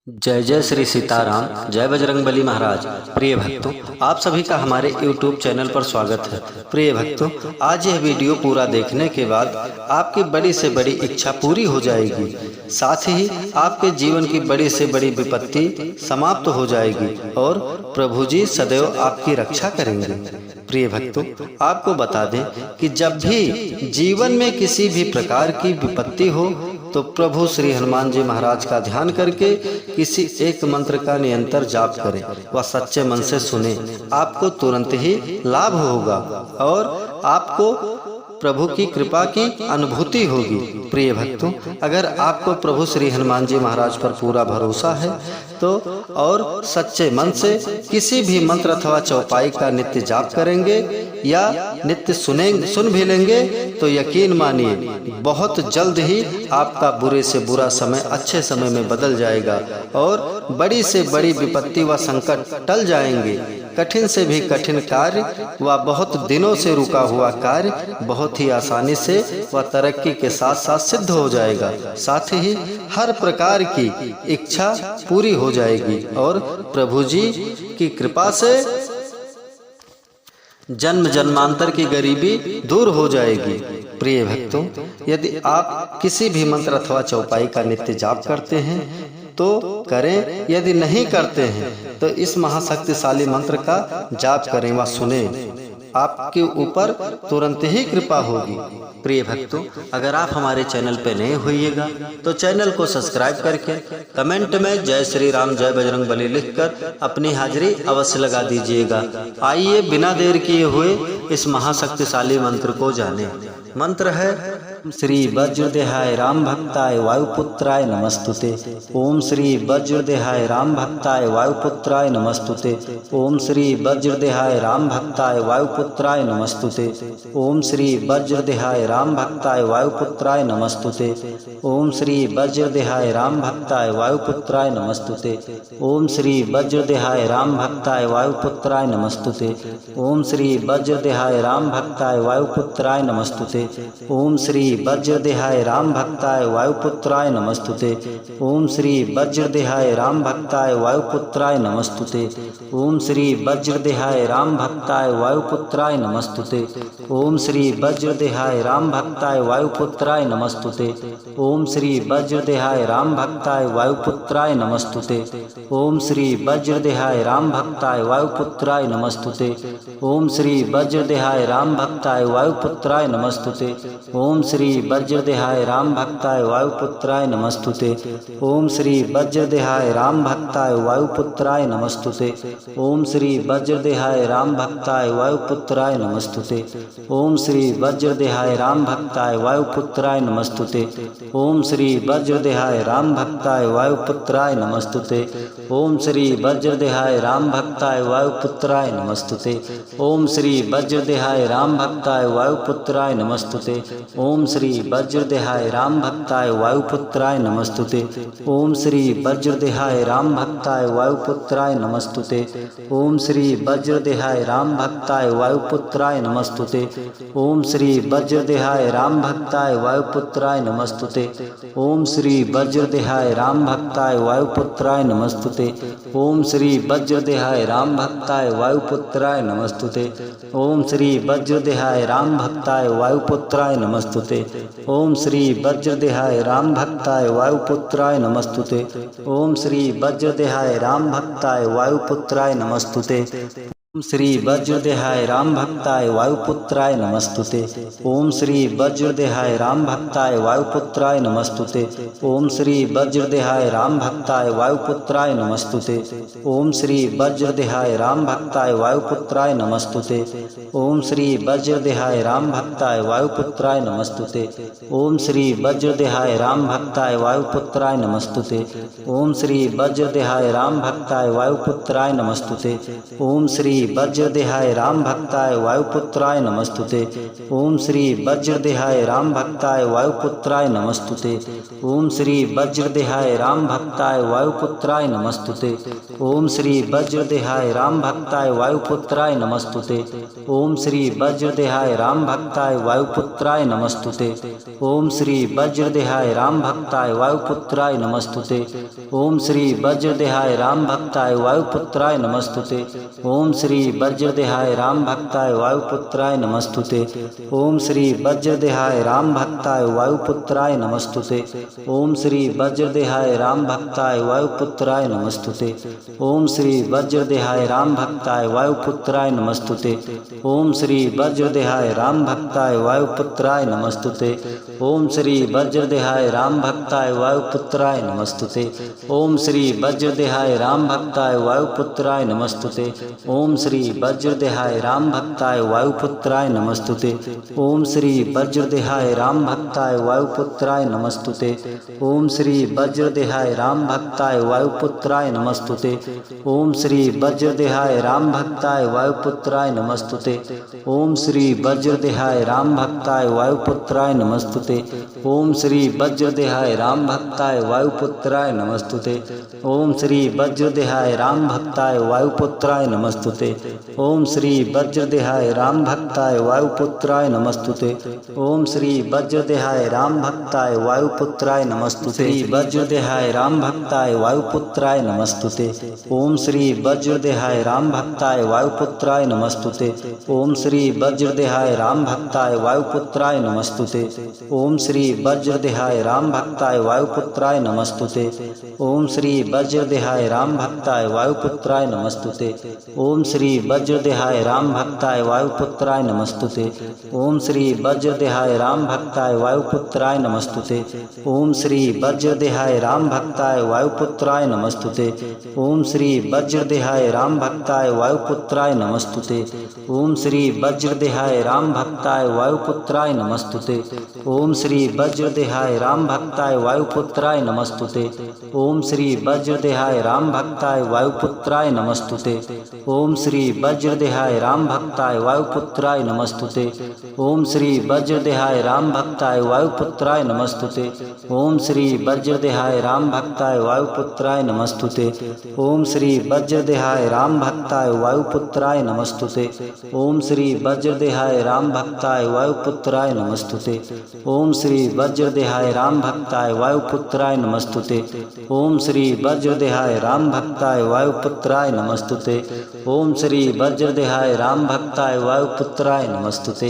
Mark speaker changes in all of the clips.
Speaker 1: जय जय श्री सीताराम, जय बजरंगबली महाराज। प्रिय भक्तों, आप सभी का हमारे YouTube चैनल पर स्वागत है। प्रिय भक्तों, आज यह वीडियो पूरा देखने के बाद आपकी बड़ी से बड़ी इच्छा पूरी हो जाएगी, साथ ही आपके जीवन की बड़ी से बड़ी विपत्ति समाप्त हो जाएगी और प्रभु जी सदैव आपकी रक्षा करेंगे। प्रिय भक्तों, आपको बता दें कि जब भी जीवन में किसी भी प्रकार की विपत्ति हो तो प्रभु श्री हनुमान जी महाराज का ध्यान करके किसी एक मंत्र का निरंतर जाप करें व सच्चे मन से सुने, आपको तुरंत ही लाभ होगा और आपको प्रभु की कृपा की अनुभूति होगी। प्रिय भक्तों, अगर आपको प्रभु श्री हनुमान जी महाराज पर पूरा भरोसा है तो और सच्चे मन से किसी भी मंत्र अथवा चौपाई का नित्य जाप करेंगे या नित्य सुन भी लेंगे तो यकीन मानिए बहुत जल्द ही आपका बुरे से बुरा समय अच्छे समय में बदल जाएगा और बड़ी से बड़ी विपत्ति व संकट टल जाएंगे। कठिन से भी कठिन कार्य व बहुत दिनों से रुका हुआ कार्य बहुत ही आसानी से व तरक्की के साथ साथ सिद्ध हो जाएगा। साथ ही हर प्रकार की इच्छा पूरी हो जाएगी और प्रभु जी की कृपा से जन्म जन्मांतर की गरीबी दूर हो जाएगी। प्रिय भक्तों, यदि आप किसी भी मंत्र अथवा चौपाई का नित्य जाप करते हैं तो करें, यदि नहीं करते हैं तो इस महाशक्तिशाली मंत्र का जाप करें व सुने, आपके ऊपर तुरंत ही कृपा होगी। प्रिय भक्तों, अगर आप हमारे चैनल पर नए होइएगा तो चैनल को सब्सक्राइब करके कमेंट में जय श्री राम जय बजरंगबली लिखकर अपनी हाजिरी अवश्य लगा दीजिएगा। आइए बिना देर किए हुए इस महाशक्तिशाली मंत्र को जानें। मंत्र है श्री वज्रदेहाय राम भक्ताय वायुपुत्राय नमस्तुते। ओम श्री वज्रदेहाय राम भक्ताय वायुपुत्राय नमस्तुते। ओम श्री वज्रदेहाय राम भक्ताय वायुपुत्राय नमस्तुते। ओम श्री वज्रदेहाय राम भक्ताय वायुपुत्राय नमस्तुते। ओम श्री वज्रदेहाय राम भक्ताय वायुपुत्राय नमस्तुते। ओम श्री वज्रदेहाय राम भक्ताय वायुपुत्राय नमस्तुते। ओम श्री वज्रदेहाय राम भक्ताय वायुपुत्राय नमस्तुते। ओम श्री वज्रदेहाय राम भक्ताय वायुपुत्राय नमस्तुते। ओम श्री वज्रदेहाय राम भक्ताय वायुपुत्राय नमस्तुते। ओम श्री वज्रदेहाय राम भक्ताय वायुपुत्राय नमस्तुते। ओम श्री वज्रदेहाय राम भक्ताय वायुपुत्राय नमस्तुते। ओम श्री वज्रदेहाय राम भक्ताय वायुपुत्राय नमस्तुते। ओम श्री वज्रदेहाय राम भक्ताय वायुपुत्राय नमस्तुते। ओम श्री वज्रदेहाय राम भक्ताय वायुपुत्राय नमस्तुते। ओम श्री वज्रदेहाय राम भक्ताय वायुपुत्राय नमस्तुते। ओम श्री वज्रदेहाय राम भक्ताय वायुपुत्राय नमस्तुते। ओम श्री वज्रदेहाय राम भक्ताय वायुपुत्राय नमस्तुते। ओम श्री वज्रदेहाय राम भक्ताय वायुपुत्राय नमस्तुते। ओम श्री वज्रदेहाय राम भक्ताय वायुपुत्राय नमस्तुते। ओम श्री वज्रदेहाय राम भक्ताय वायुपुत्राय नमस्तुते। ओम श्री वज्रदेहाय राम भक्ताय वायुपुत्राय नमस्तुते। ओम श्री वज्रदेहाय राम भक्ताय वायुपुत्राय नमस्तुते। ओम श्री वज्रदेहाय राम भक्ताय वायुपुत्राय नमस्तुते। ओम श्री वज्रदेहाय राम भक्ताय वायुपुत्राय नमस्तुते। ओम श्री वज्रदेहाय राम भक्ताय वायुपुत्राय नमस्तुते। ओम श्री वज्रदेहाय राम भक्ताय वायुपुत्राय नमस्तुते। ओम श्री वज्रदेहाय राम भक्ताय वायुपुत्राय नमस्तुते। ओम श्री वज्रदेहाय राम भक्ताय वायुपुत्राय नमस्तुते। ओम श्री वज्रदेहाय राम भक्ताय वायुपुत्राय नमस्तुते। ओम श्री वज्रदेहाय राम भक्ताय वायुपुत्राय नमस्तुते। ओम श्री वज्रदेहाय राम भक्ताय वायुपुत्राय नमस्तुते। ओम श्री वज्रदेहाय राम भक्ताय वायुपुत्राय नमस्तुते। ओम श्री वज्रदेहाय राम भक्ताय वायुपुत्राय नमस्तुते। ओम श्री वज्रदेहाय राम भक्ताय वायुपुत्राय नमस्तुते। ओम श्री वज्रदेहाय राम भक्ताय वायुपुत्राय नमस्तुते। ओम श्री वज्रदेहाय राम भक्ताय वायुपुत्राय नमस्तुते। ओम श्री वज्रदेहाय राम भक्ताय वायुपुत्राय नमस्तुते। ओम श्री वज्रदेहाय राम भक्ताय वायुपुत्राय नमस्तुते। ओम श्री वज्रदेहाय राम भक्ताय वायुपुत्राय नमस्तुते। ओम श्री वज्रदेहाय राम भक्ताय वायुपुत्राय नमस्तुते। ओम श्री वज्रदेहाय राम भक्ताय वायुपुत्राय नमस्तुते। ओम श्री वज्रदेहाय राम भक्ताय वायुपुत्राय नमस्तुते। ओम श्री वज्रदेहाय राम भक्ताय वायुपुत्राय नमस्तुते। ओम श्री वज्रदेहाय राम भक्ताय वायुपुत्राय नमस्तुते। ओम श्री वज्रदेहाय राम भक्ताय वायुपुत्राय नमस्तुते। ओम श्री वज्रदेहाय राम भक्ताय वायुपुत्राय नमस्तुते। ओम श्री वज्रदेहाय राम भक्ताय वायुपुत्राय नमस्तुते। ओम श्री वज्रदेहाय राम भक्ताय वायुपुत्राय नमस्तुते। ओम श्री वज्रदेहाय राम भक्ताय वायुपुत्राय नमस्तुते। ओम श्री वज्रदेहाय राम भक्ताय वायुपुत्राय नमस्तुते। ओम श्री वज्रदेहाय राम भक्ताय वायुपुत्राय नमस्तुते। ओम श्री वज्रदेहाय राम भक्ताय वायुपुत्राय नमस्तुते। ओम श्री वज्रदेहाय राम भक्ताय वायुपुत्राय नमस्तुते। ओम श्री वज्रदेहाय राम भक्ताय वायुपुत्राय नमस्तुते। ओम श्री वज्रदेहाय राम भक्ताय वायुपुत्राय नमस्तुते। ओम श्री वज्रदेहाय राम भक्ताय वायुपुत्राय नमस्तुते। ओम श्री वज्रदेहाय राम भक्ताय वायुपुत्राय नमस्तुते। ओम श्री वज्रदेहाय राम भक्ताय वायुपुत्राय नमस्तुते। ओम श्री वज्रदेहाय राम भक्ताय वायुपुत्राय नमस्तुते। ओम श्री वज्रदेहाय राम भक्ताय वायुपुत्राय नमस्तुते। श्री वज्रदेहाय राम भक्ताय वायुपुत्राय नमस्तुते। ओम श्री वज्रदेहाय राम भक्ताय वायुपुत्राय नमस्तुते। ओम श्री वज्रदेहाय राम भक्ताय वायुपुत्राय नमस्तुते। ओम श्री वज्रदेहाय राम भक्ताय वायुपुत्राय नमस्तुते। ओम श्री वज्रदेहाय राम भक्ताय वायुपुत्राय नमस्तुते। ओम श्री वज्रदेहाय राम भक्ताय वायुपुत्राय नमस्तुते। ओम श्री वज्रदेहाय राम भक्ताय वायुपुत्राय नमस्तुते। ओम श्री वज्रदेहाय राम भक्ताय वायुपुत्राय नमस्तुते। ओम श्री वज्रदेहाय राम भक्ताय वायुपुत्राय नमस्तुते। ओम श्री वज्रदेहाय राम भक्ताय वायुपुत्राय नमस्तुते। ओम श्री वज्रदेहाय राम भक्ताय वायुपुत्राय नमस्तुते। ओम श्री वज्रदेहाय राम भक्ताय वायुपुत्राय नमस्तुते। ओम श्री वज्रदेहाय राम भक्ताय वायुपुत्राय नमस्तुते। ओम श्री वज्रदेहाय राम भक्ताय वायुपुत्राय नमस्तुते। ओम श्री वज्रदेहाय राम भक्ताय वायुपुत्राय नमस्तुते। ओम श्री वज्रदेहाय राम भक्ताय वायुपुत्राय नमस्तुते। ओम श्री वज्रदेहाय राम भक्ताय वायुपुत्राय नमस्तुते। ओम श्री वज्रदेहाय राम भक्ताय वायुपुत्राय नमस्तुते। ओम श्री वज्रदेहाय राम भक्ताय वायुपुत्राय नमस्तुते। ओम श्री वज्रदेहाय राम भक्ताय वायुपुत्राय नमस्तुते। ओम श्री वज्रदेहाय राम भक्ताय वायुपुत्राय नमस्तुते।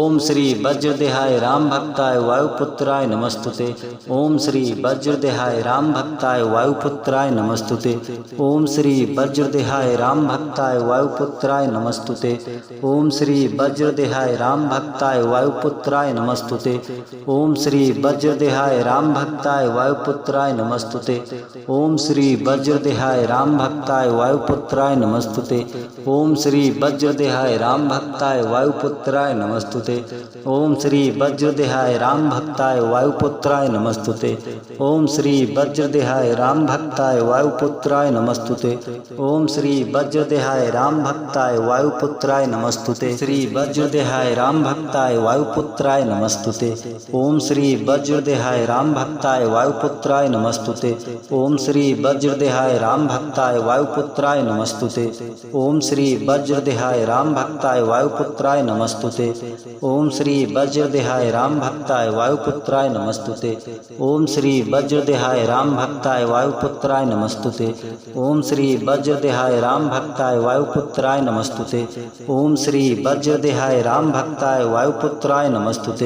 Speaker 1: ओम श्री वज्रदेहाय राम भक्ताय वायुपुत्राय नमस्तुते। ओम श्री वज्रदेहाय राम भक्ताय वायुपुत्राय नमस्तुते। ओम श्री वज्रदेहाय राम भक्ताय वायुपुत्राय नमस्तुते। ओम श्री वज्रदेहाय राम भक्ताय वायुपुत्राय नमस्तुते। ओम श्री वज्रदेहाय राम भक्ताय वायुपुत्राय नमस्तुते। ओम श्री वज्रदेहाय राम भक्ताय वायुपुत्राय नमस्तुते। ओम श्री वज्रदेहाय राम भक्ताय वायुपुत्राय नमस्तुते। ओम श्री वज्रदेहाय राम भक्ताय वायुपुत्राय नमस्तुते। ओम श्री वज्रदेहाय राम भक्ताय वायुपुत्राय नमस्तुते। श्री वज्रदेहाय राम भक्ताय वायुपुत्राय नमस्तुते। ओम श्री वज्रदेहाय राम भक्ताय वायुपुत्राय नमस्तुते। ओम श्री वज्रदेहाय राम भक्ताय वायुपुत्राय नमस्तुते। ओम श्री वज्रदेहाय राम भक्ताय वायुपुत्राय नमस्तुते। ओम श्री वज्रदेहाय राम भक्ताय वायुपुत्राय नमस्तुते। ओम श्री वज्रदेहाय राम भक्ताय वायुपुत्राय नमस्तुते। ओम श्री वज्रदेहाय राम भक्ताय वायुपुत्राय नमस्तुते। ओम श्री वज्रदेहाय राम भक्ताय वायुपुत्राय नमस्तुते।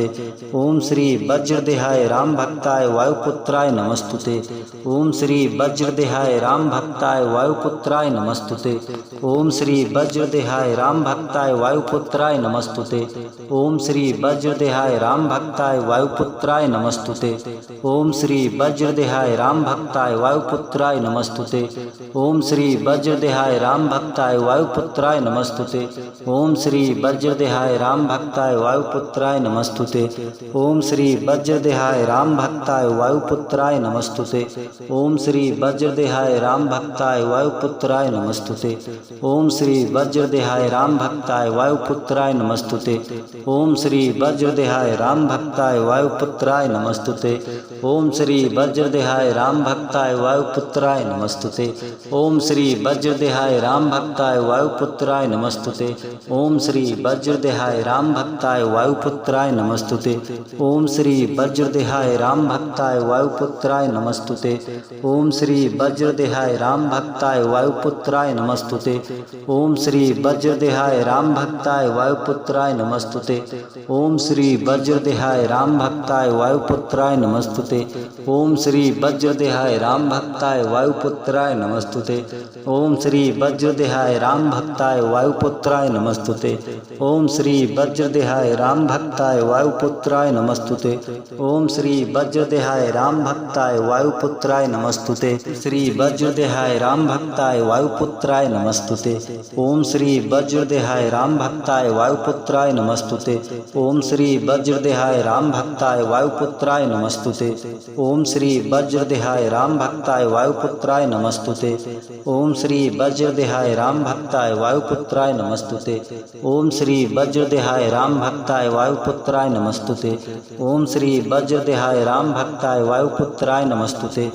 Speaker 1: ओम श्री वज्रदेहाय राम भक्ताय वायुपुत्राय नमस्तुते। ओम श्री वज्रदेहाय राम भक्ताय वायुपुत्राय नमस्तुते। ओम श्री वज्रदेहाय राम भक्ताय वायुपुत्राय नमस्तुते। ओम श्री वज्रदेहाय राम भक्ताय वायुपुत्राय नमस्तुते। ओम श्री वज्रदेहाय राम भक्ताय वायुपुत्राय नमस्तुते। ओम श्री वज्रदेहाय राम भक्ताय वायुपुत्राय नमस्तुते। ओम श्री वज्रदेहाय राम भक्ताय वायुपुत्राय नमस्तुते। ओम श्री वज्रदेहाय राम भक्ताय वायुपुत्राय नमस्तुते। ओम श्री वज्रदेहाय राम भक्ताय वायुपुत्राय नमस्तुते। ओम
Speaker 2: ओम श्री वज्रदेहाय राम भक्ताय वायुपुत्राय नमस्तुते। ओम श्री वज्रदेहाय राम भक्ताय वायुपुत्राय नमस्तुते। ओम श्री वज्रदेहाय राम भक्ताय वायुपुत्राय नमस्तुते। ओम श्री वज्रदेहाय राम भक्ताय वायुपुत्राय नमस्तुते। ओम श्री वज्रदेहाय राम भक्ताय वायुपुत्राय नमस्तुते। ओम श्री वज्रदेहाय राम भक्ताय वायुपुत्राय नमस्तुते। ओम श्री वज्रदेहाय राम भक्ताय वायुपुत्राय नमस्तुते। ओम श्री वज्रदेहाय राम भक्ताय वायुपुत्राय नमस्तुते। ओम श्री वज्रदेहाय राम भक्ताय वायुपुत्राय नमस्तुते। ओम श्री वज्रदेहाय राम भक्ताय वायुपुत्राय नमस्तुते। ओम श्री वज्रदेहाय राम भक्ताय वायुपुत्राय नमस्तुते। ओम श्री वज्रदेहाय राम भक्ताय वायुपुत्राय नमस्तुते। ओम श्री वज्रदेहाय राम भक्ताय वायुपुत्राय नमस्तुते। श्री वज्रदेहाय राम भक्ताय वायुपुत्राय नमस्तुते। ओम श्री वज्रदेहाय राम भक्ताय वायुपुत्राय नमस्तुते। ओम श्री वज्रदेहाय राम भक्ताय वायुपुत्राय नमस्तुते। ओम श्री वज्रदेहाय राम भक्ताय वायुपुत्राय नमस्तुते। ओम श्री वज्रदेहाय राम भक्ताय वायुपुत्राय नमस्तुते। ओम श्री वज्रदेहाय राम भक्ताय वायुपुत्राय नमस्तुते। ओम श्री वज्रदेहाय राम भक्ताय वायुपुत्राय नमस्तुते।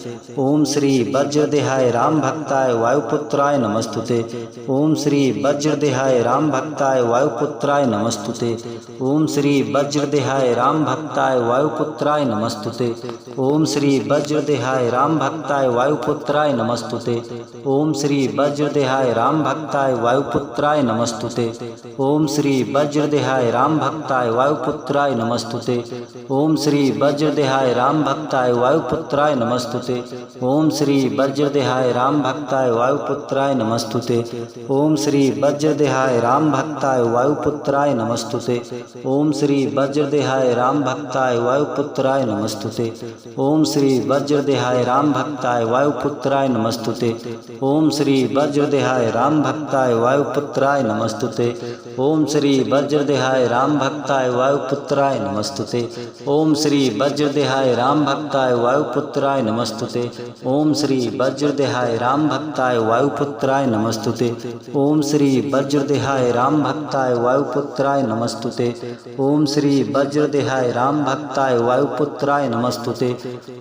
Speaker 2: ओम श्री वज्रदेहाय राम भक्ताय वायुपुत्राय नमस्तुते। ओम श्री वज्रदेहाय राम भक्ताय वायुपुत्राय नमस्तुते। ओम श्री वज्रदेहाय राम भक्ताय वायुपुत्राय नमस्तुते। ओम श्री वज्रदेहाय राम भक्ताय वायुपुत्राय नमस्तुते। ओम श्री वज्रदेहाय राम भक्ताय वायुपुत्राय नमस्तुते। ओम श्री वज्रदेहाय राम भक्ताय वायुपुत्राय नमस्तुते। ओम श्री वज्रदेहाय राम भक्ताय वायुपुत्राय नमस्तुते। ओम श्री वज्रदेहाय राम भक्ताय वायुपुत्राय नमस्तुते। ओम श्री वज्रदेहाय राम भक्ताय वायुपुत्राय नमस्तुते। ओम श्री वज्रदेहाय राम भक्ताय वायुपुत्राय नमस्तुते। ओम श्री वज्रदेहाय राम भक्ताय वायुपुत्राय नमस्तुते। ओम श्री वज्रदेहाय राम भक्ताय वायुपुत्राय नमस्तुते। ओम श्री वज्रदेहाय राम भक्ताय वायुपुत्राय नमस्तुते। ओम श्री वज्रदेहाय राम भक्ताय वायुपुत्राय नमस्तुते। ओम श्री वज्रदेहाय राम भक्ताय वायुपुत्राय नमस्तुते। ओम श्री वज्रदेहाय राम भक्ताय वायुपुत्राय नमस्तुते। ओम श्री वज्रदेहाय राम भक्ताय वायुपुत्राय नमस्तुते। ओम श्री वज्रदेहाय राम भक्ताय वायुपुत्राय नमस्तुते।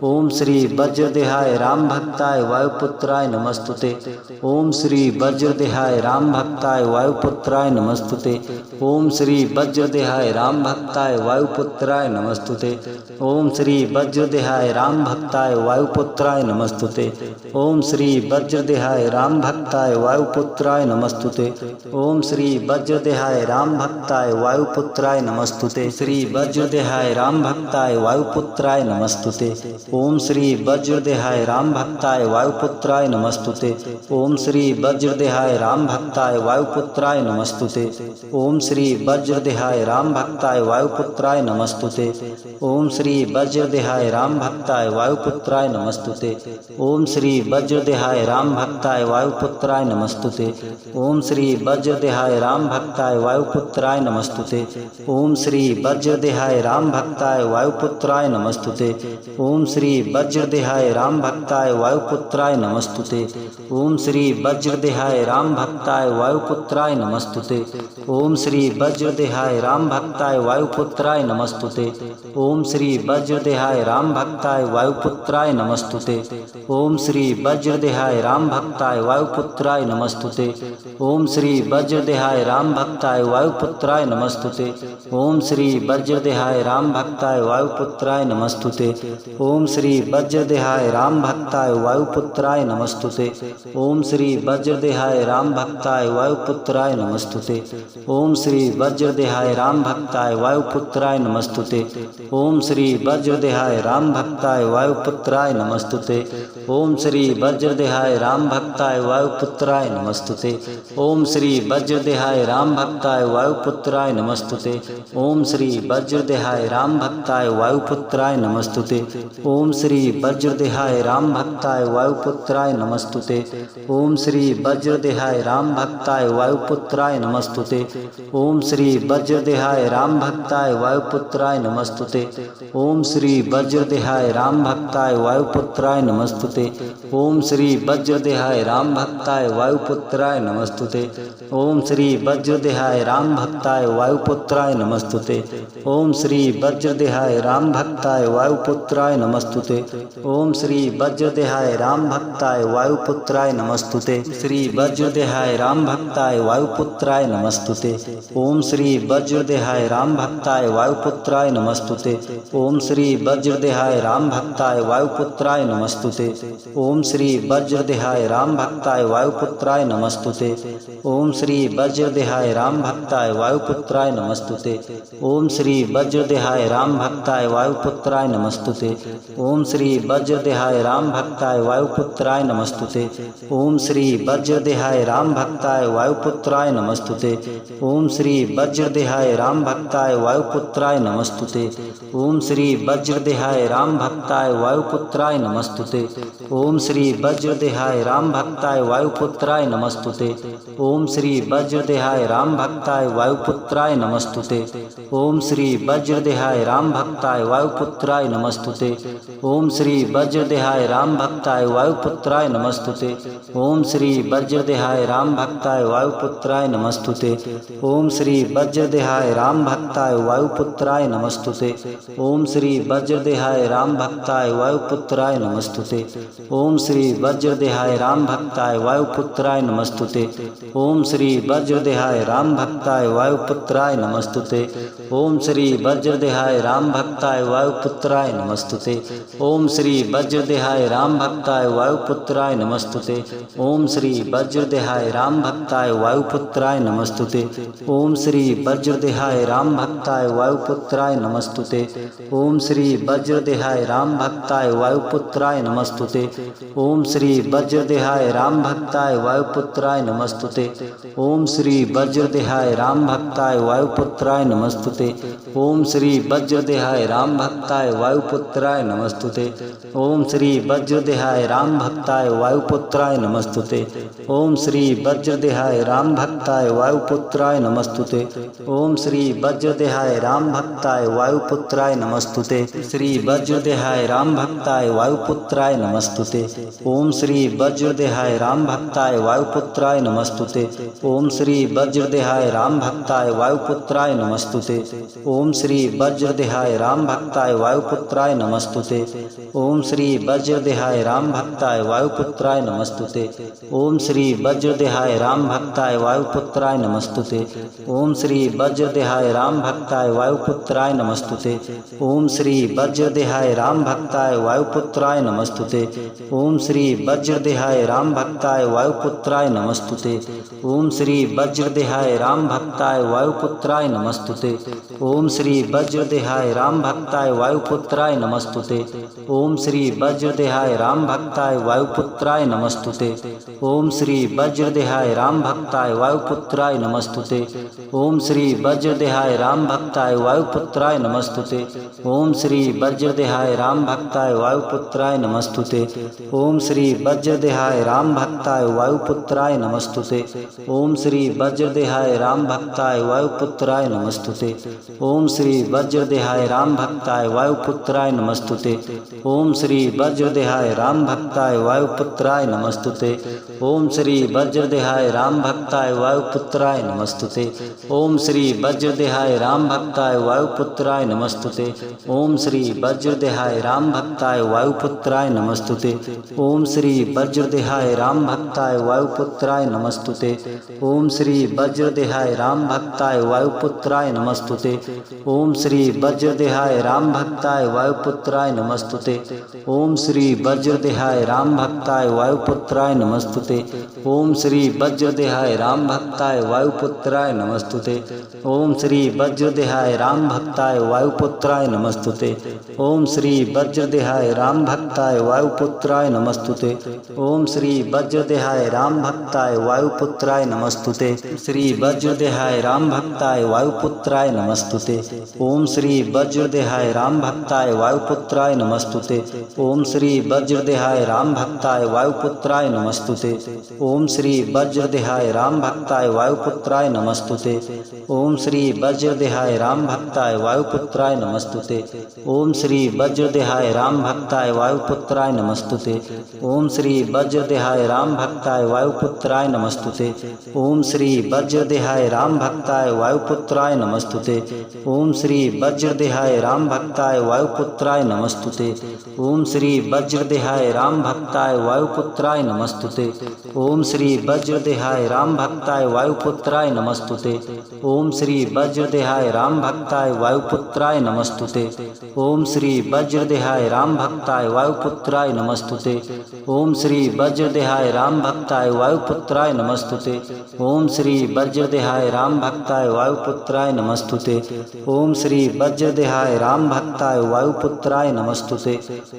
Speaker 2: ओम श्री वज्रदेहाय राम भक्ताय वायुपुत्राय नमस्तुते। ओम श्री वज्रदेहाय राम भक्ताय वायुपुत्राय नमस्तुते। ओम श्री वज्रदेहाय राम भक्ताय वायुपुत्राय नमस्तुते। ओम श्री वज्रदेहाय राम भक्ताय वायुपुत्राय नमस्तुते। ओम श्री वज्रदेहाय राम भक्ताय वायुपुत्राय नमस्तुते। श्री वज्रदेहाय राम भक्ताय वायुपुत्राय नमस्तुते। ओम श्री वज्रदेहाय राम भक्ताय वायुपुत्राय नमस्तुते। ओम श्री वज्रदेहाय राम भक्ताय वायुपुत्राय नमस्तुते। ओम श्री वज्रदेहाय राम भक्ताय वायुपुत्राय नमस्तुते। ओम श्री वज्रदेहाय राम भक्ताय वायुपुत्राय नमस्तुते। ओम श्री वज्रदेहाय राम भक्ताय वायुपुत्राय नमस्तुते। ओम श्री वज्रदेहाय राम भक्ताय वायुपुत्राय नमस्तुते। ओम श्री वज्रदेहाय राम भक्ताय वायुपुत्राय नमस्तुते। ओम श्री वज्रदेहाय राम भक्ताय वायुपुत्राय नमस्तुते। ओम श्री वज्रदेहाय राम भक्ताय वायुपुत्राय नमस्तुते। ओम श्री वज्रदेहाय राम भक्ताय वायुपुत्राय नमस्तुते। ओम श्री वज्रदेहाय राम भक्ताय वायुपुत्राय नमस्तुते। ओम श्री वज्रदेहाय राम भक्ताय वायुपुत्राय नमस्तुते। ओम श्री वज्रदेहाय राम भक्ताय वायुपुत्राय नमस्तुते। ओम श्री वज्रदेहाय राम भक्ताय वायुपुत्राय नमस्तुते। ओम श्री वज्रदेहाय राम भक्ताय वायुपुत्राय नमस्तुते। ओम श्री वज्रदेहाय राम भक्ताय वायुपुत्राय नमस्तुते। ओम श्री वज्रदेहाय राम भक्ताय वायुपुत्राय नमस्तुते। ओम श्री वज्रदेहाय राम भक्ताय वायुपुत्राय नमस्तुते। ओम श्री वज्रदेहाय राम भक्ताय वायुपुत्राय नमस्तुते। ओम श्री वज्रदेहाय राम भक्ताय वायुपुत्राय नमस्तुते। ओम श्री वज्रदेहाय राम भक्ताय वायुपुत्राय नमस्तुते। ओम श्री वज्रदेहाय राम भक्ताय वायुपुत्राय नमस्तुते। ओम श्री वज्रदेहाय राम भक्ताय वायुपुत्राय नमस्तुते। ओम श्री वज्रदेहाय राम भक्ताय वायुपुत्राय नमस्तुते। ओम श्री वज्रदेहाय राम भक्ताय वायुपुत्राय नमस्तुते। ओम श्री वज्रदेहाय राम भक्ताय वायुपुत्राय नमस्तुते। ओम श्री वज्रदेहाय राम भक्ताय वायुपुत्राय नमस्तुते। ओम श्री वज्रदेहाय राम भक्ताय वायुपुत्राय नमस्तुते। ओम श्री वज्रदेहाय राम भक्ताय वायुपुत्राय नमस्तुते। श्री वज्रदेहाय राम भक्ताय वायुपुत्राय नमस्तुते। ओम श्री वज्रदेहाय राम भक्ताय वायुपुत्राय नमस्तुते। ओम श्री वज्रदेहाय राम भक्ताय वायुपुत्राय नमस्तुते। ओम श्री वज्रदेहाय राम भक्ताय वायुपुत्राय नमस्तुते। ओम श्री वज्रदेहाय राम भक्ताय वायुपुत्राय नमस्तुते। ओम श्री वज्रदेहाय राम भक्ताय वायुपुत्राय नमस्तुते। ओम श्री वज्रदेहाय राम भक्ताय वायुपुत्राय नमस्तुते। ओम श्री वज्रदेहाय राम भक्ताय वायुपुत्राय नमस्तुते। ओम श्री वज्रदेहाय राम भक्ताय वायुपुत्राय नमस्तुते। ओम श्री वज्रदेहाय राम भक्ताय वायुपुत्राय नमस्तुते। ओम श्री वज्रदेहाय राम भक्ताय वायुपुत्राय नमस्तुते। ओम श्री वज्रदेहाय राम भक्ताय वायुपुत्राय नमस्तुते। ओम श्री वज्रदेहाय राम भक्ताय वायुपुत्राय नमस्तुते। ओम श्री वज्रदेहाय राम भक्ताय वायुपुत्राय नमस्तुते। ओम श्री वज्रदेहाय राम भक्ताय वायुपुत्राय नमस्तुते। ओम श्री वज्रदेहाय राम भक्ताय वायुपुत्राय नमस्तुते। ओम श्री वज्रदेहाय राम भक्ताय वायुपुत्राय नमस्तुते। ओम श्री वज्रदेहाय राम भक्ताय वायुपुत्राय नमस्तुते। ओम श्री वज्रदेहाय राम भक्ताय वायुपुत्राय नमस्तुते। ओम श्री वज्रदेहाय राम भक्ताय वायुपुत्राय नमस्तुते। ओम श्री वज्रदेहाय राम भक्ताय वायुपुत्राय नमस्तुते। ओम श्री वज्रदेहाय राम भक्ताय वायुपुत्राय नमस्तुते। ओम श्री वज्रदेहाय राम भक्ताय वायुपुत्राय नमस्तुते। ओम श्री वज्रदेहाय राम भक्ताय वायुपुत्राय नमस्तुते। ओम श्री वज्रदेहाय राम भक्ताय वायुपुत्राय नमस्तुते। ओम श्री वज्रदेहाय राम भक्ताय वायुपुत्राय नमस्तुते। ओम श्री वज्रदेहाय राम भक्ताय वायुपुत्राय नमस्तुते। ओम श्री वज्रदेहाय राम भक्ताय वायुपुत्राय नमस्तुते। ओम श्री वज्रदेहाय राम भक्ताय वायुपुत्राय नमस्तुते। ओम श्री वज्रदेहाय राम भक्ताय वायुपुत्राय नमस्तुते। श्री वज्रदेहाय राम भक्ताय वायुपुत्राय नमस्तुते। ओम श्री वज्रदेहाय राम भक्ताय वायुपुत्राय नमस्तुते। ओम श्री वज्रदेहाय राम भक्ताय वायुपुत्राय नमस्तुते। ओम श्री वज्रदेहाय राम भक्ताय वायुपुत्राय नमस्तुते। ओम श्री वज्रदेहाय राम भक्ताय वायुपुत्राय नमस्तुते। ओम श्री वज्रदेहाय राम भक्ताय वायुपुत्राय नमस्तुते। ओम श्री वज्रदेहाय राम भक्ताय वायुपुत्राय नमस्तुते। ओम श्री वज्रदेहाय राम भक्ताय वायुपुत्राय नमस्तुते। ओम श्री वज्रदेहाय राम भक्ताय वायुपुत्राय नमस्तुते। ओम श्री वज्रदेहाय राम भक्ताय वायुपुत्राय नमस्तुते। ओम श्री वज्रदेहाय राम भक्ताय वायुपुत्राय नमस्तुते। ओम श्री वज्रदेहाय राम भक्ताय वायुपुत्राय नमस्तुते। ओम श्री वज्रदेहाय राम भक्ताय वायुपुत्राय नमस्तुते। ओम श्री वज्रदेहाय राम भक्ताय वायुपुत्राय नमस्तुते। ओम श्री वज्रदेहाय राम भक्ताय वायुपुत्राय नमस्तुते। ओम श्री वज्रदेहाय राम भक्ताय वायुपुत्राय नमस्तुते। ओम श्री वज्रदेहाय राम भक्ताय वायुपुत्राय नमस्तुते। ओम श्री वज्रदेहाय राम भक्ताय वायुपुत्राय नमस्तुते। ओम श्री वज्रदेहाय राम भक्ताय वायुपुत्राय नमस्तुते। ओम श्री वज्रदेहाय राम भक्ताय वायुपुत्राय नमस्तुते। ओम श्री वज्रदेहाय राम भक्ताय वायुपुत्राय नमस्तुते। ओम श्री वज्रदेहाय राम भक्ताय वायुपुत्राय नमस्तुते। ओम श्री वज्रदेहाय राम भक्ताय वायुपुत्राय नमस्तुते। ओम श्री वज्रदेहाय राम भक्ताय वायुपुत्राय नमस्तुते। ओम श्री वज्रदेहाय राम भक्ताय वायुपुत्राय नमस्तुते। ओम श्री वज्रदेहाय राम भक्ताय वायुपुत्राय नमस्तुते। ओम श्री वज्रदेहाय राम भक्ताय वायुपुत्राय नमस्तुते। ओम श्री वज्रदेहाय राम भक्ताय वायुपुत्राय नमस्तुते। ओम श्री वज्रदेहाय राम भक्ताय वायुपुत्राय नमस्तुते। ओम श्री वज्रदेहाय राम भक्ताय वायुपुत्राय नमस्तुते। श्री वज्रदेहाय राम भक्ताय वायुपुत्राय नमस्तुते। ओम श्री वज्रदेहाय राम भक्ताय वायुपुत्राय वायुपुत्राय नमस्तुते। ओम श्री वज्रदेहाय राम भक्ताय वायुपुत्राय नमस्तुते। ओम श्री वज्रदेहाय राम भक्ताय वायुपुत्राय नमस्तुते। ओम श्री वज्रदेहाय राम भक्ताय वायुपुत्राय नमस्तुते। ओम श्री वज्रदेहाय राम भक्ताय वायुपुत्राय नमस्तुते। ओम श्री वज्रदेहाय राम भक्ताय वायुपुत्राय नमस्तुते। ओम श्री वज्रदेहाय राम भक्ताय वायुपुत्राय नमस्तुते। ओम श्री वज्रदेहाय राम भक्ताय वायुपुत्राय नमस्तुते। ओम श्री वज्रदेहाय राम भक्ताय वायुपुत्राय नमस्तुते। ओम श्री वज्रदेहाय राम भक्ताय वायुपुत्राय नमस्तुते। ओम श्री वज्रदेहाय राम भक्ताय वायुपुत्राय नमस्तुते। ओम श्री वज्रदेहाय राम भक्ताय वायुपुत्राय नमस्तुते। ओम श्री वज्रदेहाय राम भक्ताय वायुपुत्राय नमस्तुते। ओम श्री वज्रदेहाय राम भक्ताय वायुपुत्राय नमस्तुते। ओम श्री वज्रदेहाय राम भक्ताय वायुपुत्राय नमस्तुते।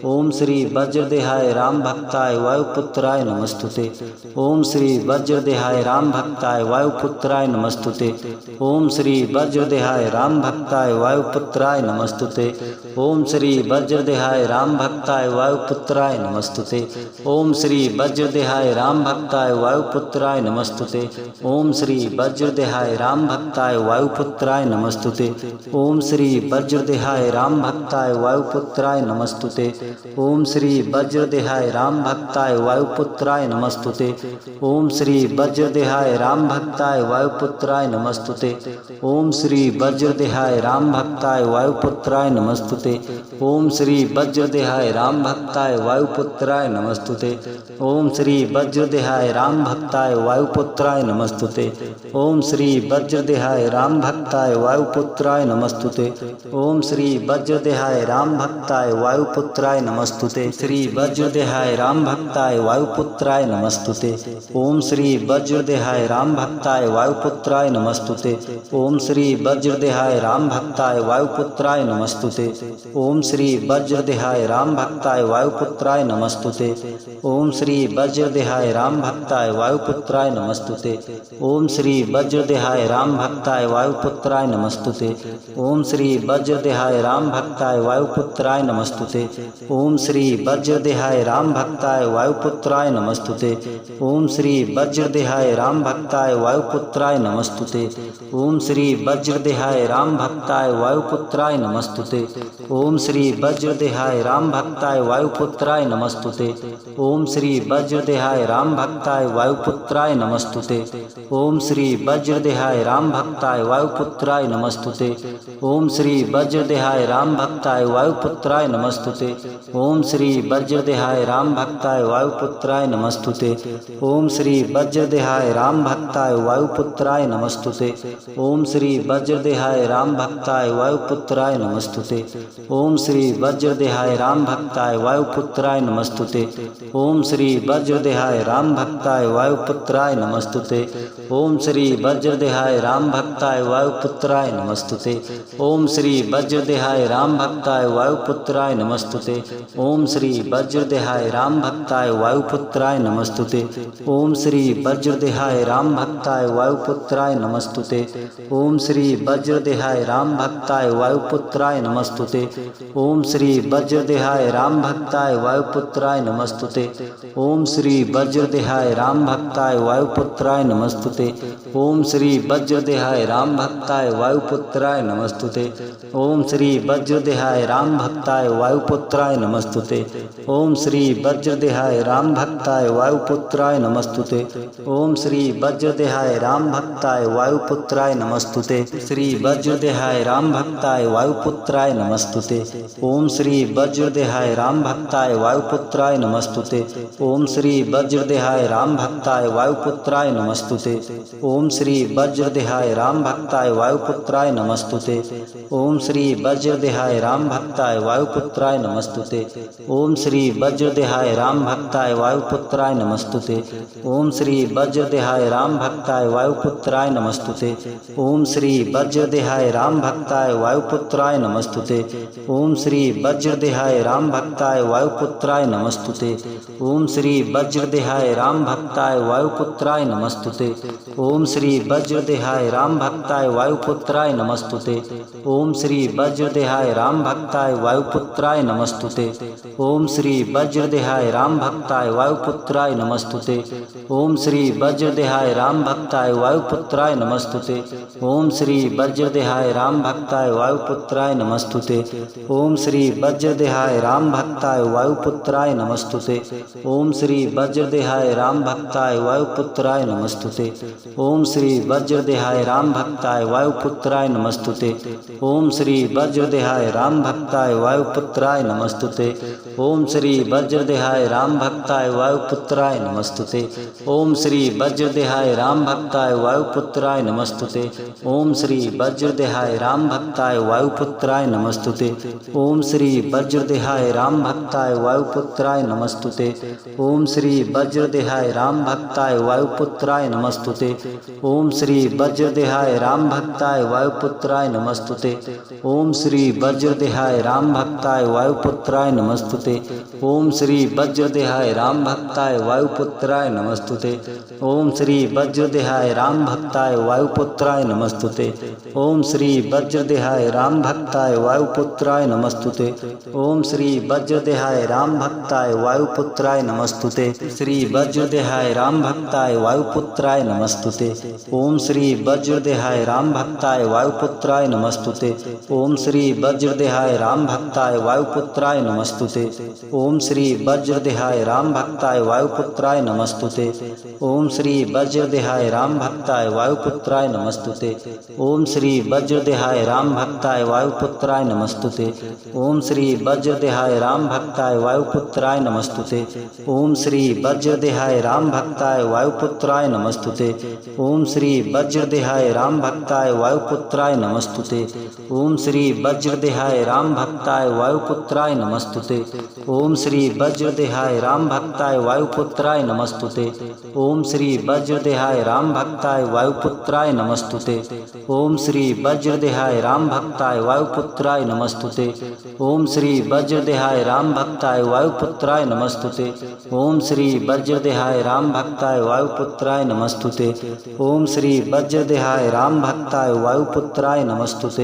Speaker 2: ओम श्री वज्रदेहाय राम भक्ताय वायुपुत्राय नमस्तुते। ओम श्री वज्रदेहाय राम भक्ताय वायुपुत्राय नमस्तुते। ओम श्री वज्रदेहाय राम भक्ताय वायुपुत्राय नमस्तुते। ओम श्री वज्रदेहाय राम भक्ताय वायुपुत्राय नमस्तुते। ओम श्री वज्रदेहाय राम भक्ताय वायुपुत्राय नमस्तुते। ओम श्री वज्रदेहाय राम भक्ताय वायुपुत्राय नमस्तुते। ओम श्री वज्रदेहाय राम भक्ताय वायुपुत्राय नमस्तुते। ओम श्री वज्रदेहाय राम भक्ताय वायुपुत्राय नमस्तुते। ओम श्री वज्रदेहाय राम भक्ताय वायुपुत्राय नमस्तुते। ओम श्री वज्रदेहाय राम भक्ताय वायुपुत्राय नमस्तुते। ओम श्री वज्रदेहाय राम भक्ताय वायुपुत्राय नमस्तुते। ओम श्री वज्रदेहाय राम भक्ताय वायुपुत्राय नमस्तुते। ओम श्री वज्रदेहाय राम भक्ताय वायुपुत्राय नमस्तुते। ओम श्री वज्रदेहाय राम भक्ताय वायुपुत्राय नमस्तुते। श्री वज्रदेहाय राम भक्ताय वायुपुत्राय नमस्तुते। ओम श्री वज्रदेहाय राम भक्ताय वायुपुत्राय नमस्तुते। ओम श्री वज्रदेहाय राम भक्ताय वायुपुत्राय नमस्तुते। ओम श्री वज्रदेहाय राम भक्ताय वायुपुत्राय नमस्तुते। ओम श्री वज्रदेहाय राम भक्ताय वायुपुत्राय नमस्तुते। ओम श्री वज्रदेहाय राम भक्ताय वायुपुत्राय नमस्तुते। ओम श्री वज्रदेहाय राम भक्ताय वायुपुत्राय नमस्तुते। ओम श्री वज्रदेहाय राम भक्ताय वायुपुत्राय नमस्तुते। ओम श्री वज्रदेहाय राम भक्ताय वायुपुत्राय नमस्तुते। ओम श्री वज्रदेहाय राम भक्ताय वायुपुत्राय नमस्तुते। ओम श्री वज्रदेहाय राम भक्ताय वायुपुत्राय नमस्तुते। ओम श्री वज्रदेहाय राम भक्ताय वायुपुत्राय नमस्तुते। ओम श्री वज्रदेहाय राम भक्ताय वायुपुत्राय नमस्तुते। ओम श्री वज्रदेहाय राम भक्ताय वायुपुत्राय नमस्तुते। ओम श्री वज्रदेहाय राम भक्ताय वायुपुत्राय नमस्तुते। ओम श्री वज्रदेहाय राम भक्ताय वायुपुत्राय नमस्तुते। ओम श्री वज्रदेहाय राम भक्ताय वायुपुत्राय नमस्तुते। ओम श्री वज्रदेहाय राम भक्ताय वायुपुत्राय नमस्तुते। ओम श्री वज्रदेहाय राम भक्ताय वायुपुत्राय नमस्तुते। ओम श्री वज्रदेहाय राम भक्ताय वायुपुत्राय नमस्तुते। ओम श्री वज्रदेहाय राम भक्ताय वायुपुत्राय नमस्तुते। ओम श्री वज्रदेहाय राम भक्ताय वायुपुत्राय नमस्तुते। ओम श्री वज्रदेहाय राम भक्ताय वायुपुत्राय नमस्तुते। ओम श्री वज्रदेहाय राम भक्ताय वायुपुत्राय नमस्तुते। ओम श्री वज्रदेहाय राम भक्ताय वायुपुत्राय नमस्तुते। ओम श्री वज्रदेहाय राम भक्ताय वायुपुत्राय नमस्तुते। ओम श्री वज्रदेहाय राम भक्ताय वायुपुत्राय नमस्तुते। ओम श्री वज्रदेहाय राम भक्ताय वायुपुत्राय नमस्तुते। ओम श्री वज्रदेहाय राम भक्ताय वायुपुत्राय नमस्तुते। ओम श्री वज्रदेहाय राम भक्ताय वायुपुत्राय नमस्तुते। श्री वज्रदेहाय राम भक्ताय वायुपुत्राय नमस्तुते। ओम श्री वज्रदेहाय राम भक्ताय वायुपुत्राय नमस्तुते। ओम श्री वज्रदेहाय राम भक्ताय वायुपुत्राय नमस्तुते। ओम श्री वज्रदेहाय राम भक्ताय वायुपुत्राय नमस्तुते। ओम श्री वज्रदेहाय राम भक्ताय वायुपुत्राय नमस्तुते। ओम श्री वज्रदेहाय राम भक्ताय वायुपुत्राय नमस्तुते। ओम श्री वज्रदेहाय राम भक्ताय वायुपुत्राय नमस्तुते। ओम श्री वज्रदेहाय राम भक्ताय वायुपुत्राय नमस्तुते। ओम श्री वज्रदेहाय राम भक्ताय वायुपुत्राय नमस्तुते। ओम श्री वज्रदेहाय राम भक्ताय वायुपुत्राय नमस्तुते। ओम श्री वज्रदेहाय राम भक्ताय वायुपुत्राय नमस्तुते। ओम श्री वज्रदेहाय राम भक्ताय वायुपुत्राय नमस्तुते। ओम श्री वज्रदेहाय राम भक्ताय वायुपुत्राय नमस्तुते। ओम श्री वज्रदेहाय राम भक्ताय वायुपुत्राय नमस्तुते। ओम श्री वज्रदेहाय राम भक्ताय वायुपुत्राय नमस्तुते। ओम श्री वज्रदेहाय राम भक्ताय वायुपुत्राय नमस्तुते। ओम श्री वज्रदेहाय राम भक्ताय वायुपुत्राय नमस्तुते। ओम श्री वज्रदेहाय राम भक्ताय वायुपुत्राय नमस्तुते। ओम श्री वज्रदेहाय राम भक्ताय वायुपुत्राय नमस्तुते। ओम श्री वज्रदेहाय राम भक्ताय वायुपुत्राय नमस्तुते। ओम श्री वज्रदेहाय राम भक्ताय वायुपुत्राय नमस्तुते। ओम श्री वज्रदेहाय राम भक्ताय वायुपुत्राय नमस्तुते। ओम श्री वज्रदेहाय राम भक्ताय वायुपुत्राय नमस्तुते। ओम श्री वज्रदेहाय राम भक्ताय वायुपुत्राय नमस्तुते। ओम श्री वज्रदेहाय राम भक्ताय वायुपुत्राय नमस्तुते। ओम श्री वज्रदेहाय राम भक्ताय वायुपुत्राय नमस्तुते। ओम श्री वज्रदेहाय राम भक्ताय वायुपुत्राय नमस्तुते। ओम श्री वज्रदेहाय राम भक्ताय वायुपुत्राय नमस्तुते। ओम श्री वज्रदेहाय राम भक्ताय वायुपुत्राय नमस्तुते। ओम श्री वज्रदेहाय राम भक्ताय वायुपुत्राय नमस्तुते। श्री वज्रदेहाय राम भक्ताय वायुपुत्राय नमस्तुते। ओम श्री वज्रदेहाय राम भक्ताय वायुपुत्राय नमस्तुते। ओम श्री वज्रदेहाय राम भक्ताय वायुपुत्राय नमस्तुते। ओम श्री वज्रदेहाय राम भक्ताय वायुपुत्राय नमस्तुते। ओम श्री वज्रदेहाय राम भक्ताय वायुपुत्राय नमस्तुते। ओम श्री वज्रदेहाय राम भक्ताय वायुपुत्राय नमस्तुते। ओम श्री वज्रदेहाय राम भक्ताय वायुपुत्राय नमस्तुते। ओम श्री वज्रदेहाय राम भक्ताय वायुपुत्राय नमस्तुते। ओम श्री वज्रदेहाय राम भक्ताय वायुपुत्राय नमस्तुते। ओम श्री वज्रदेहाय राम भक्ताय वायुपुत्राय नमस्तुते। ओम श्री वज्रदेहाय राम भक्ताय वायुपुत्राय नमस्तुते। ओम श्री वज्रदेहाय राम भक्ताय वायुपुत्राय नमस्तुते। ओम श्री वज्रदेहाय राम भक्ताय वायुपुत्राय नमस्तुते। ओम श्री वज्रदेहाय राम भक्ताय वायुपुत्राय नमस्तुते। ओम श्री वज्रदेहाय राम भक्ताय वायुपुत्राय नमस्तुते। ओम श्री वज्रदेहाय राम भक्ताय वायुपुत्राय नमस्तुते। ओम श्री वज्रदेहाय राम भक्ताय वायुपुत्राय नमस्तुते। ओम श्री वज्रदेहाय राम भक्ताय वायुपुत्राय नमस्तुते।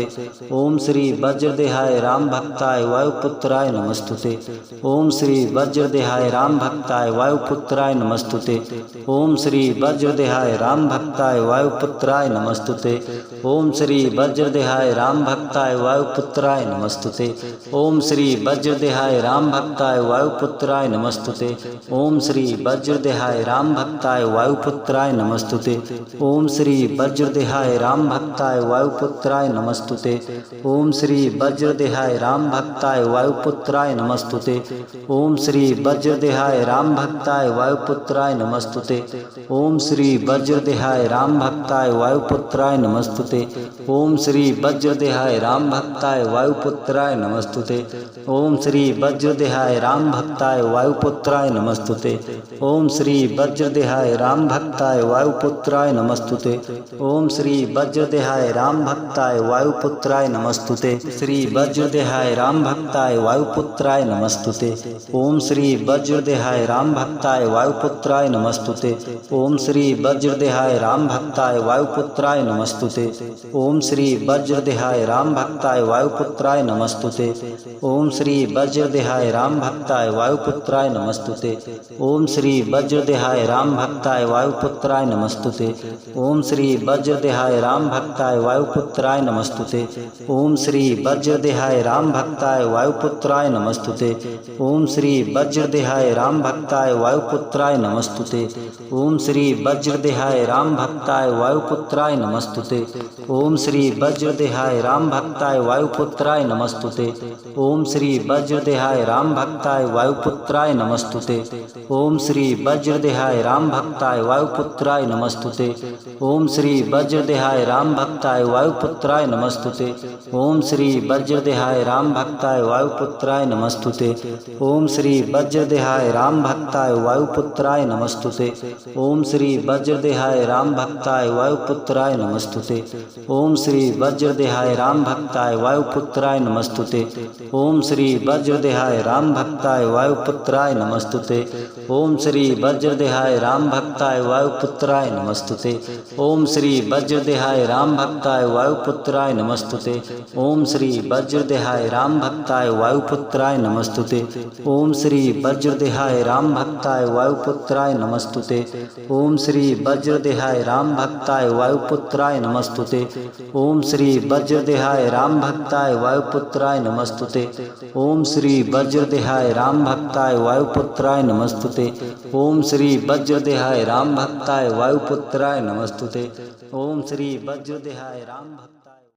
Speaker 2: ओम श्री वज्रदेहाय राम भक्ताय वायुपुत्राय नमस्तुते। ओम श्री वज्रदेहाय राम भक्ताय वायुपुत्राय नमस्तुते। ओम श्री वज्रदेहाय राम भक्ताय वायुपुत्राय नमस्तुते। ओम श्री वज्रदेहाय राम भक्ताय वायुपुत्राय नमस्तुते। ओम श्री वज्रदेहाय राम भक्ताय वायुपुत्राय नमस्तुते। ओम श्री वज्रदेहाय राम भक्ताय वायुपुत्राय नमस्तुते। ओम श्री वज्रदेहाय राम भक्ताय वायुपुत्राय नमस्तुते। ओम श्री वज्रदेहाय राम भक्ताय वायुपुत्राय नमस्तुते। ओम श्री वज्रदेहाय राम भक्ताय वायुपुत्राय नमस्तुते। ओम श्री वज्रदेहाय राम भक्ताय वायुपुत्राय नमस्तुते। ओम श्री वज्रदेहाय राम भक्ताय वायुपुत्राय नमस्तुते। ओम श्री वज्रदेहाय राम भक्ताय वायुपुत्राय नमस्तुते। श्री वज्रदेहाय राम भक्ताय वायुपुत्राय नमस्तुते। ओम श्री वज्रदेहाय राम भक्ताय वायुपुत्राय नमस्तुते। ओम श्री वज्रदेहाय राम भक्ताय वायुपुत्राय नमस्तुते। ओम श्री वज्रदेहाय राम भक्ताय वायुपुत्राय नमस्तुते। ओम श्री वज्रदेहाय राम भक्ताय वायुपुत्राय नमस्तुते। ओम श्री वज्रदेहाय राम भक्ताय वायुपुत्राय नमस्तुते। ओम श्री वज्रदेहाय राम भक्ताय वायुपुत्राय नमस्तुते। ओम श्री वज्रदेहाय राम भक्ताय वायुपुत्राय नमस्तुते। ओम श्री वज्रदेहाय राम भक्ताय वायुपुत्राय नमस्तुते। ओम श्री वज्रदेहाय राम भक्ताय वायुपुत्राय नमस्तुते। ओम श्री वज्रदेहाय राम भक्ताय वायुपुत्राय नमस्तुते। ओम श्री वज्रदेहाय राम भक्ताय वायुपुत्राय नमस्तुते। ओम श्री वज्रदेहाय राम भक्ताय वायुपुत्राय नमस्तुते। ओम श्री वज्रदेहाय राम भक्ताय वायुपुत्राय नमस्तुते। ओम श्री वज्रदेहाय राम भक्ताय वायुपुत्राय नमस्तुते। ओम श्री वज्रदेहाय राम भक्ताय वायुपुत्राय नमस्तुते ओम श्री वज्रदेहाय राम भक्ताय वायुपुत्राय नमस्तुते ओम श्री वज्रदेहाय राम भक्ताय वायुपुत्राय नमस्तुते ओम श्री वज्रदेहाय राम भक्ताय वायुपुत्राय नमस्तुते ओम श्री वज्रदेहाय राम भक्ताय वायुपुत्राय नमस्तुते ओम श्री वज्रदेहाय राम भक्ताय वायुपुत्राय नमस्तुते ओम श्री वज्रदेहाय राम भक्ताय वायुपुत्राय नमस्तुते ओम श्री वज्रदेहाय राम भक्ताय वायुपुत्राय नमस्तुते ओम श्री वज्रदेहाय राम भक्ताय वायुपुत्राय नमस्तुते ओम श्री वज्रदेहाय राम भक्ताय वायुपुत्राय नमस्तुते ओम श्री वज्रदेहाय राम भक्ताय वायुपुत्राय नमस्तुते ओम श्री वज्रदेहाय राम भक्ताय वायुपुत्राय नमस्तुते ओम श्री वज्रदेहाय राम भक्ताय